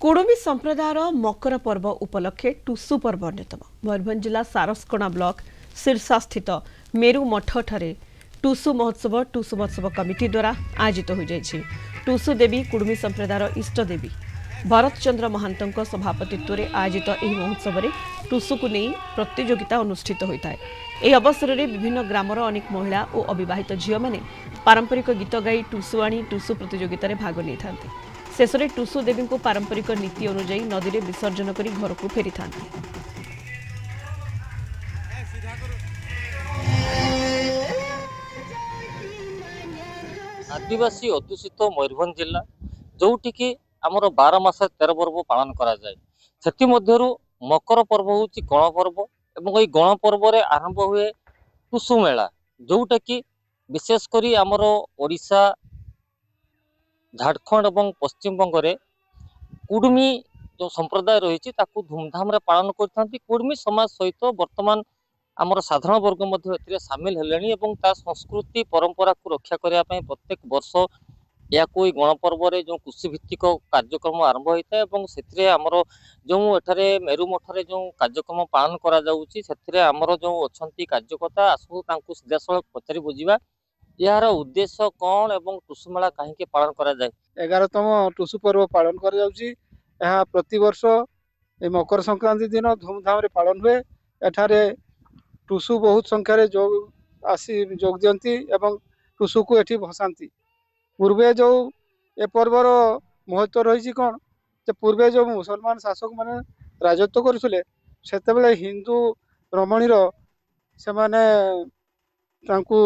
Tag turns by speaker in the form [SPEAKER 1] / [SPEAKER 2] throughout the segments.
[SPEAKER 1] कुडुमी संप्रदायर मकर पर्व उपलक्षे टुसु पर्व अन्यतम। मयूरभंज जिला सारस्कणा ब्लॉक सिरसा स्थित मेरु मठ ठारे टुसु महोत्सव कमिटी द्वारा आयोजित हो जाइछि। टुसु देवी कुडुमी संप्रदायर इष्ट देवी भरत चंद्र महांतों सभापतित्व में आयोजित यह महोत्सव में टुसु को नहीं प्रतियोगिता अनुष्ठित होता है। यह अवसर में विभिन्न ग्रामर अनेक महिला और अविवाहित झील मैंने पारंपरिक गीत गाई टुसु आनी टुसु प्रतियोगिता में भाग नहीं था। शेष में टुसु देवी को पारंपरिक नीति अनुଯାयी नदी में विसर्जन कर घर को फेरी था।
[SPEAKER 2] आदिवासी अध्युषित मयूरभंज जिला जोटिकी आमर 12 मास 13 पर्व पालन करा जाए। सेति मध्यरु मकर पर्व होची गण पर्व एवं এই गण पर्व रे आरंभ हुए टुसु मेला जोटा कि विशेष करी आमर ओडिशा झारखंड और पश्चिम बंग रे कुडुमी जो संप्रदाय रही ताकू धूमधाम रे पालन करथांती। कुडुमी समाज सहित वर्तमान आमर साधारण वर्ग मध्य एथिरे शामिल हेलेनी एवं ता संस्कृति परंपरा को रक्षा करने प्रत्येक वर्ष या कोई गणपर्व रे जो कृषि भित्तिक कार्यक्रम आरंभ होता है। से आमर जो एठारे मेरु मठरे जो कार्यक्रम पालन करा जाउची सेथिरे आमर जो अछंती कार्यकर्ता आसु तांकु सीधासलख पचारि बुझिबा यार उद्देश्य कौन एवं टुसु मेला कहीं पालन करा जाए।
[SPEAKER 3] 11तम टुसु पर्व पालन करा जाउची। यह प्रति वर्ष मकर संक्रांति दिन धूमधाम रे पालन हुए। एठारे टुसु बहुत संख्यार जोग दियंती एवं टुसु को एठी भसांती। पूर्वे जो ए पर्वर महत्व रही कौन जे पूर्वे जो मुसलमान शासक माने राजत्व करथिले सेतेबेले हिंदू रमणीर से माने तांकु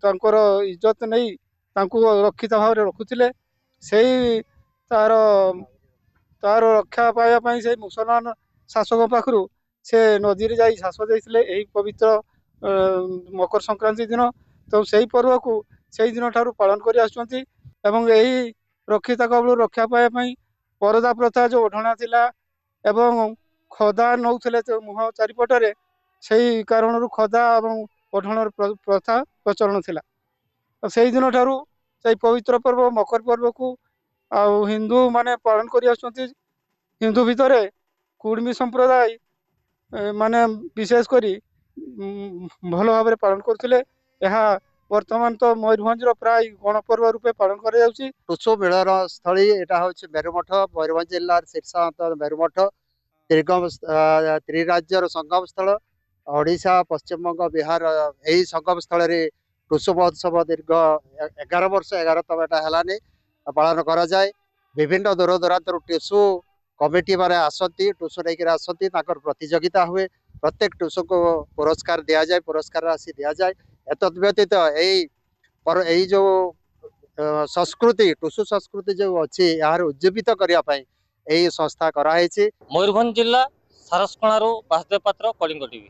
[SPEAKER 3] तांकर इज्जत नहीं तांकु रक्षित भाव रखुथिले। सेही तार तार रक्षा पाया पई से मुसलमान शासक पाखरु से नदी रे जाई शास देइथिले एही पवित्र मकर संक्रांति दिन। तो सेही पर्व को सेही दिन ठारू पालन करि आछुंती एवं एही रक्षिता कबल रक्षा पाया पई परदा प्रथा जो ओढणा थिला एवं खदा नौथिले तो मुह चारिपटरे सेही कारणरू खदा एवं ओढणर प्रथा प्रचलन थिला। तो सेही दिन ठारू सेही पवित्र पर्व मकर पर्व को आ हिंदू माने पालन करि आछुंती। हिंदू भितरे कुडमी संप्रदाय माने विशेष करी भल भाव पालन करथिले। यह वर्तमान तो मयूरभंज प्राय गणपर्व रूपे पालन कर जाउची।
[SPEAKER 4] टुसु मिलन स्थली एटा होछि मेरुमठ मयूरभंज जिला शीर्षा अंचल मेरुमठ त्रिराज्यर संगम स्थल ओडिशा पश्चिम बंग बिहार यही संगम स्थल रे टुसु महोत्सव दीर्घ 11 वर्ष 11तम एटा हेलानी पालन करा जाए। विभिन्न दूर दूरांत टुसु कमिटी माने आसती टुसु लेकर आसती ताकर प्रतियोगिता हुए। प्रत्येक टुसु को पुरस्कार दिया जाए पुरस्कार राशि दिया जाए। एतद व्यतीत यही जो संस्कृति टुसु संस्कृति जो अच्छी यार उज्जीवित करने यही संस्था कराई।
[SPEAKER 2] मयूरभंज जिला सारस्कणारू वासुदेव पात्र कलिंग टीवी।